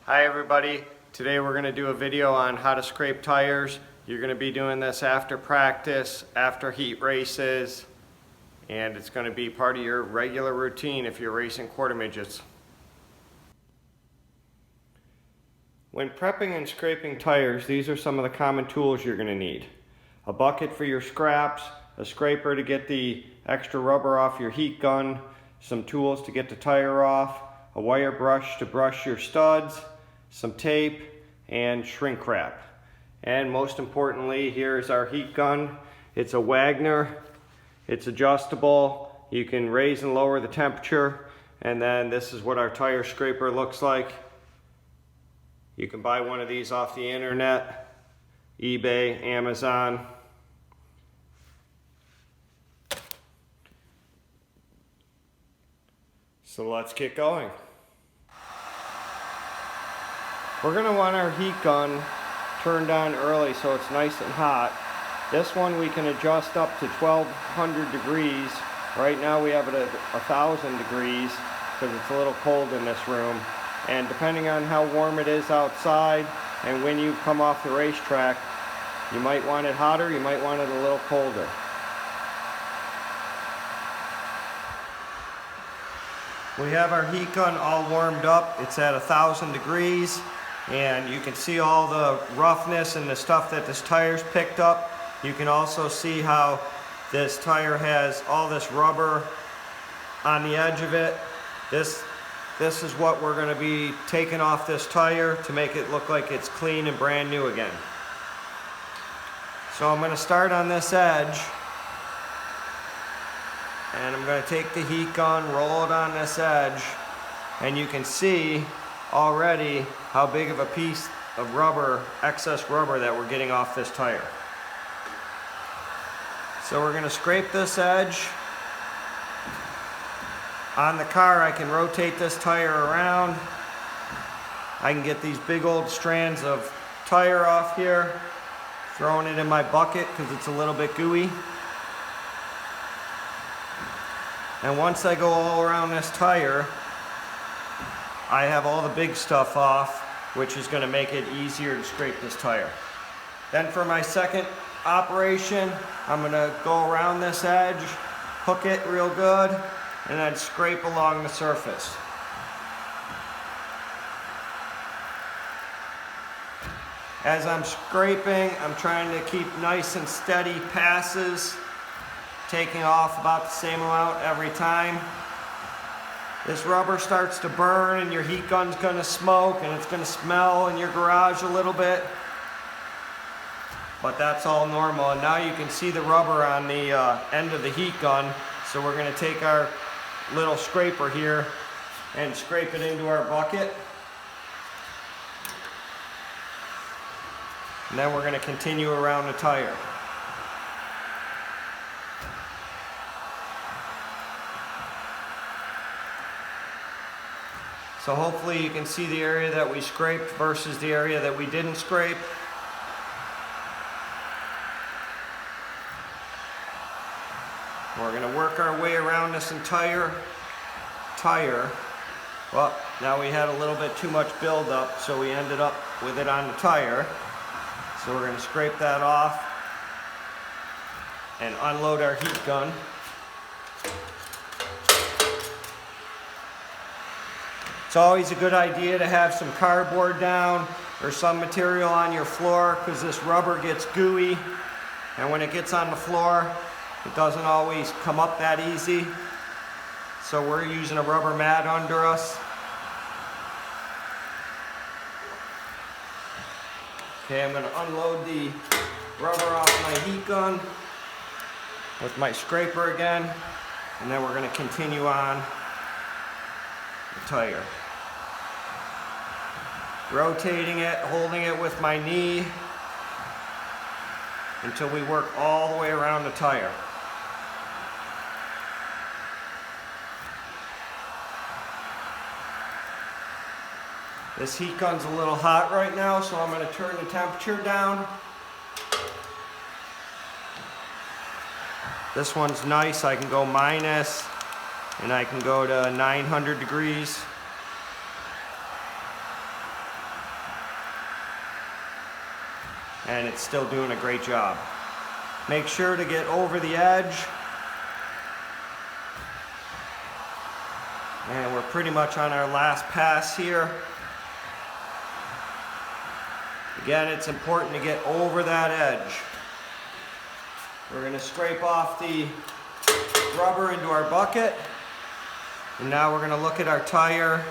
Hi everybody, today we're going to do a video on how to scrape tires. You're going to be doing this after practice, after heat races, and it's going to be part of your regular routine if you're racing quarter midgets. When prepping and scraping tires, these are some of the common tools you're going to need. A bucket for your scraps, a scraper to get the extra rubber off your heat gun, some tools to get the tire off, a wire brush to brush your studs, some tape, and shrink wrap. And most importantly, here's our heat gun. It's a Wagner, it's adjustable, you can raise and lower the temperature, and then this is what our tire scraper looks like. You can buy one of these off the internet, eBay, Amazon. So let's get going. We're going to want our heat gun turned on early so it's nice and hot. This one we can adjust up to 1200 degrees. Right now we have it at 1000 degrees because it's a little cold in this room. And depending on how warm it is outside and when you come off the racetrack, you might want it hotter, you might want it a little colder. We have our heat gun all warmed up. It's at 1000 degrees. And you can see all the roughness and the stuff that this tire's picked up. You can also see how this tire has all this rubber on the edge of it. This is what we're going to be taking off this tire to make it look like it's clean and brand new again. So I'm going to start on this edge. And I'm going to take the heat gun, roll it on this edge, and you can see already how big of a piece of rubber, excess rubber, that we're getting off this tire. So we're going to scrape this edge. On the car I can rotate this tire around. I can get these big old strands of tire off here, throwing it in my bucket because it's a little bit gooey. And once I go all around this tire, I have all the big stuff off, which is going to make it easier to scrape this tire. Then for my second operation, I'm going to go around this edge, hook it real good, and then scrape along the surface. As I'm scraping, I'm trying to keep nice and steady passes, taking off about the same amount every time. This rubber starts to burn and your heat gun's going to smoke and it's going to smell in your garage a little bit. But that's all normal. And now you can see the rubber on the end of the heat gun. So we're going to take our little scraper here and scrape it into our bucket. And then we're going to continue around the tire. So hopefully you can see the area that we scraped versus the area that we didn't scrape. We're going to work our way around this entire tire. Well, now we had a little bit too much buildup, so we ended up with it on the tire. So we're going to scrape that off and unload our heat gun. It's always a good idea to have some cardboard down or some material on your floor because this rubber gets gooey, and when it gets on the floor it doesn't always come up that easy. So we're using a rubber mat under us. Okay, I'm going to unload the rubber off my heat gun with my scraper again, and then we're going to continue on the tire. Rotating it, holding it with my knee until we work all the way around the tire. This heat gun's a little hot right now, so I'm going to turn the temperature down. This one's nice. I can go minus, and I can go to 900 degrees. and it's still doing a great job. Make sure to get over the edge. And we're pretty much on our last pass here. Again, it's important to get over that edge. We're going to scrape off the rubber into our bucket. And now we're going to look at our tire.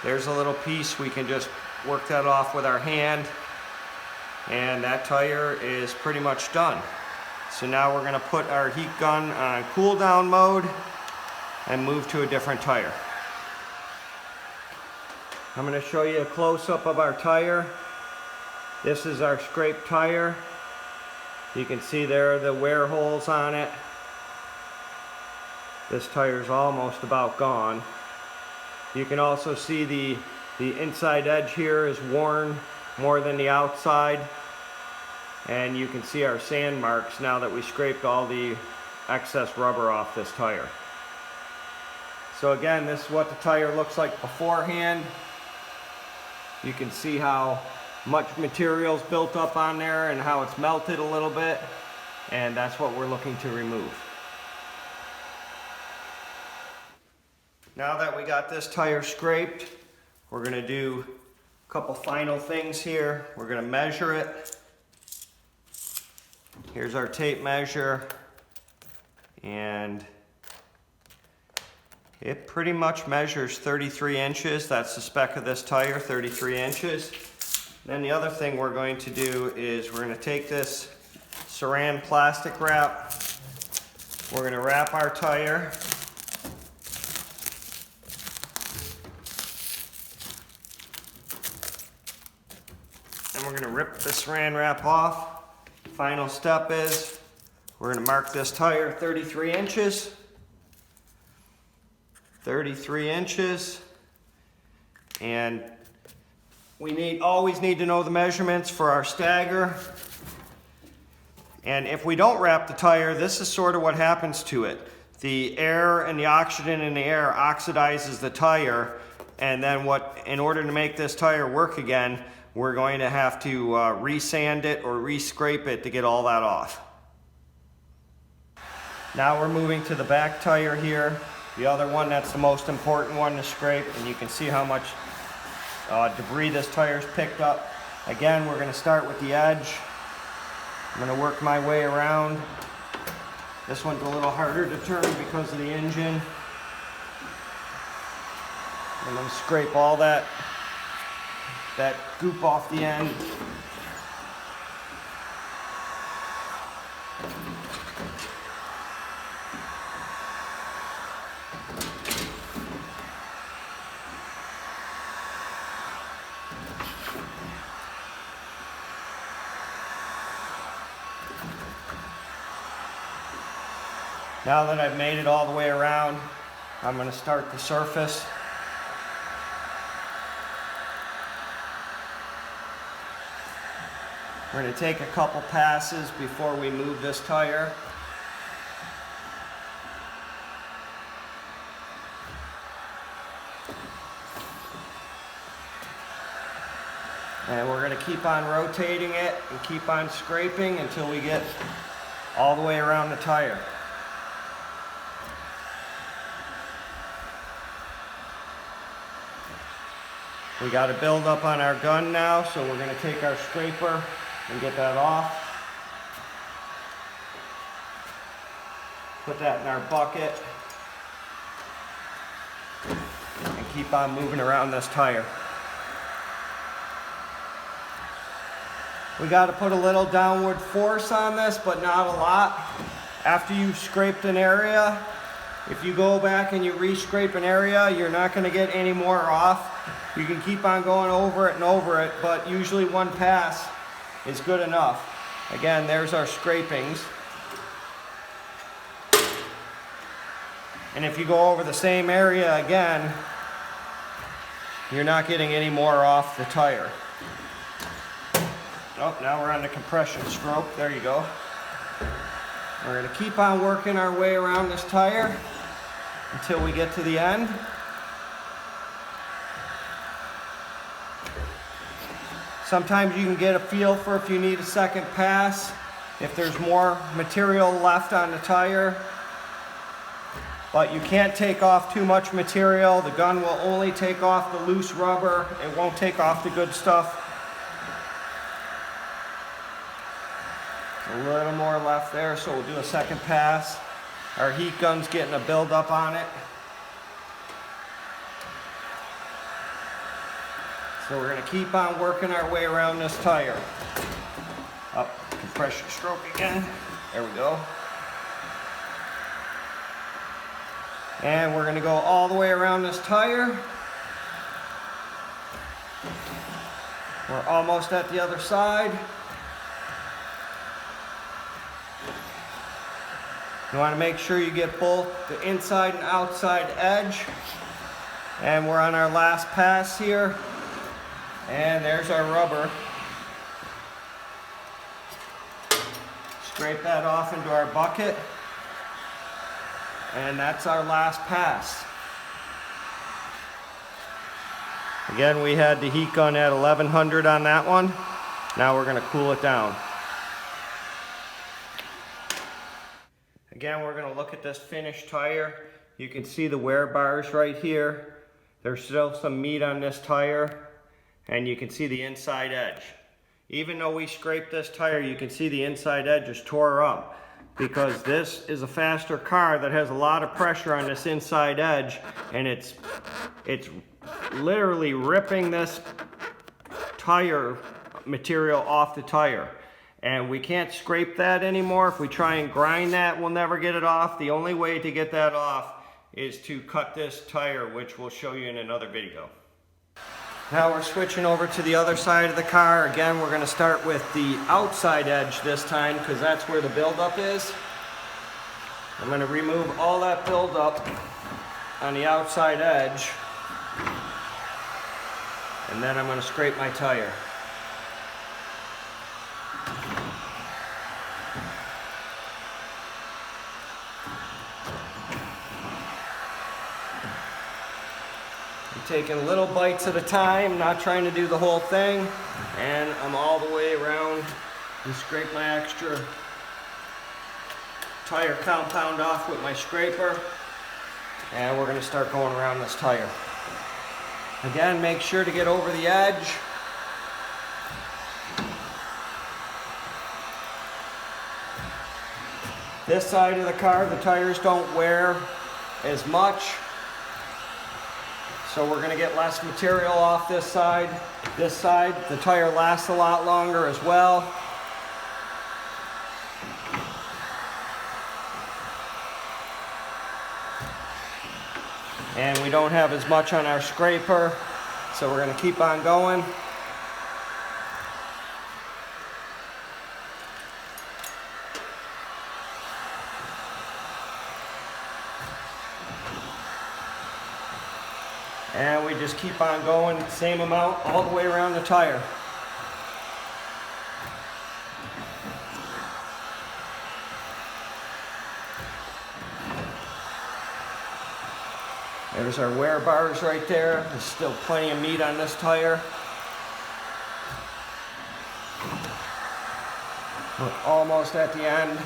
There's a little piece. We can just work that off with our hand. And that tire is pretty much done. So now we're going to put our heat gun on cool down mode and move to a different tire. I'm going to show you a close-up of our tire. This is our scraped tire. You can see there are the wear holes on it. This tire is almost about gone. You can also see the inside edge here is worn more than the outside. And you can see our sand marks now that we scraped all the excess rubber off this tire. So again, this is what the tire looks like beforehand. You can see how much material's built up on there and how it's melted a little bit, and that's what we're looking to remove. Now that we got this tire scraped, we're going to do a couple final things here. We're going to measure it. Here's our tape measure, and it pretty much measures 33 inches. That's the spec of this tire, 33 inches. Then the other thing we're going to do is we're going to take this saran plastic wrap. We're going to wrap our tire. And we're going to rip the saran wrap off. Final step is we're going to mark this tire 33 inches. 33 inches. And we always need to know the measurements for our stagger. And if we don't wrap the tire, this is sort of what happens to it. The air and the oxygen in the air oxidizes the tire, and then in order to make this tire work again, we're going to have to re-sand it or re-scrape it to get all that off. Now we're moving to the back tire here. The other one, that's the most important one to scrape, and you can see how much debris this tire's picked up. Again, we're going to start with the edge. I'm going to work my way around. This one's a little harder to turn because of the engine. I'm going to scrape all that goop off the end. Now that I've made it all the way around, I'm going to start the surface. We're going to take a couple passes before we move this tire. And we're going to keep on rotating it and keep on scraping until we get all the way around the tire. We got to build up on our gun now, so we're going to take our scraper and get that off. Put that in our bucket and keep on moving around this tire. We got to put a little downward force on this, but not a lot. After you've scraped an area, if you go back and you re-scrape an area, you're not going to get any more off. You can keep on going over it and over it, but usually one pass is good enough. Again, there's our scrapings. And if you go over the same area again, you're not getting any more off the tire. Oh, now we're on the compression stroke. There you go. We're going to keep on working our way around this tire until we get to the end. Sometimes you can get a feel for if you need a second pass, if there's more material left on the tire. But you can't take off too much material. The gun will only take off the loose rubber. It won't take off the good stuff. A little more left there, so we'll do a second pass. Our heat gun's getting a buildup on it. So we're gonna keep on working our way around this tire. Up, compressor stroke again. There we go. And we're gonna go all the way around this tire. We're almost at the other side. You wanna make sure you get both the inside and outside edge. And we're on our last pass here. And there's our rubber. Scrape that off into our bucket. And that's our last pass. Again, we had the heat gun at 1100 on that one. Now we're gonna cool it down. Again, we're gonna look at this finished tire. You can see the wear bars right here. There's still some meat on this tire, and you can see the inside edge. Even though we scraped this tire, you can see the inside edge is tore up, because this is a faster car that has a lot of pressure on this inside edge, and it's literally ripping this tire material off the tire. And we can't scrape that anymore. If we try and grind that, we'll never get it off. The only way to get that off is to cut this tire, which we'll show you in another video. Now we're switching over to the other side of the car. Again, we're gonna start with the outside edge this time, because that's where the buildup is. I'm gonna remove all that buildup on the outside edge, and then I'm gonna scrape my tire. Taking little bites at a time, not trying to do the whole thing, and I'm all the way around and scrape my extra tire compound off with my scraper, and we're going to start going around this tire. Again, make sure to get over the edge. This side of the car, the tires don't wear as much, so we're going to get less material off this side. This side, the tire lasts a lot longer as well. And we don't have as much on our scraper, so we're going to keep on going. And we just keep on going, same amount all the way around the tire. There's our wear bars right there. There's still plenty of meat on this tire. We're almost at the end.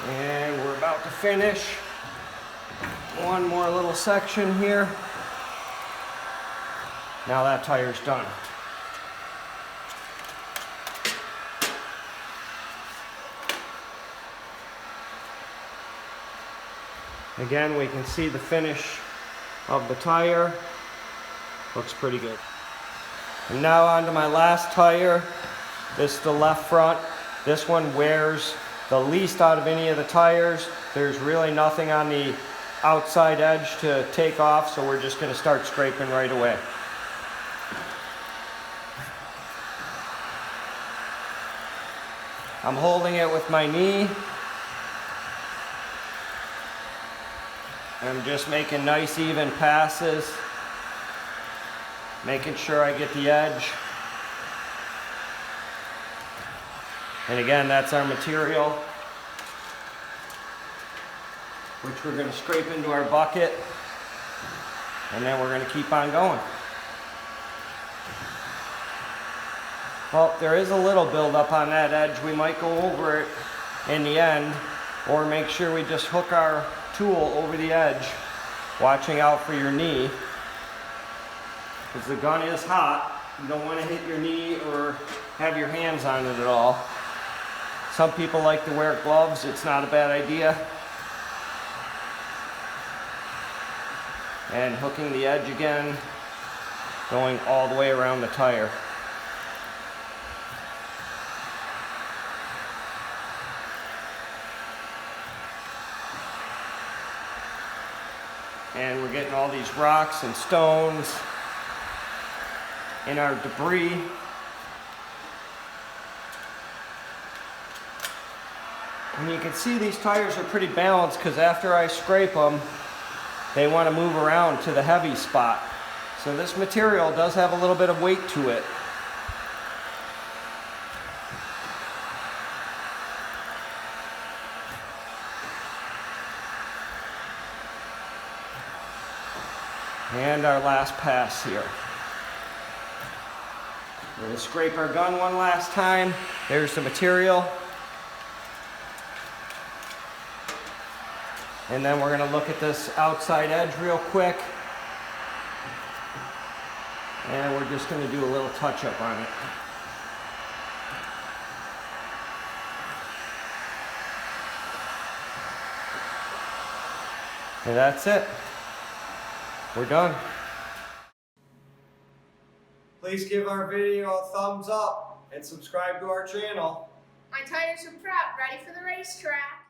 And we're about to finish. One more little section here. Now that tire's done. Again, we can see the finish of the tire. Looks pretty good. And now on to my last tire. This is the left front. This one wears the least out of any of the tires. There's really nothing on the outside edge to take off, so we're just going to start scraping right away. I'm holding it with my knee. I'm just making nice even passes, making sure I get the edge. And again, that's our material, which we're going to scrape into our bucket. And then we're going to keep on going. Well, there is a little buildup on that edge. We might go over it in the end, or make sure we just hook our tool over the edge, watching out for your knee, because the gun is hot. You don't want to hit your knee or have your hands on it at all. Some people like to wear gloves. It's not a bad idea. And hooking the edge again, going all the way around the tire. And we're getting all these rocks and stones in our debris. And you can see these tires are pretty balanced, because after I scrape them, they want to move around to the heavy spot. So this material does have a little bit of weight to it. And our last pass here. We're going to scrape our gun one last time. There's the material. And then we're going to look at this outside edge real quick. And we're just going to do a little touch-up on it. And that's it. We're done. Please give our video a thumbs up and subscribe to our channel. My tires are prepped, ready for the racetrack.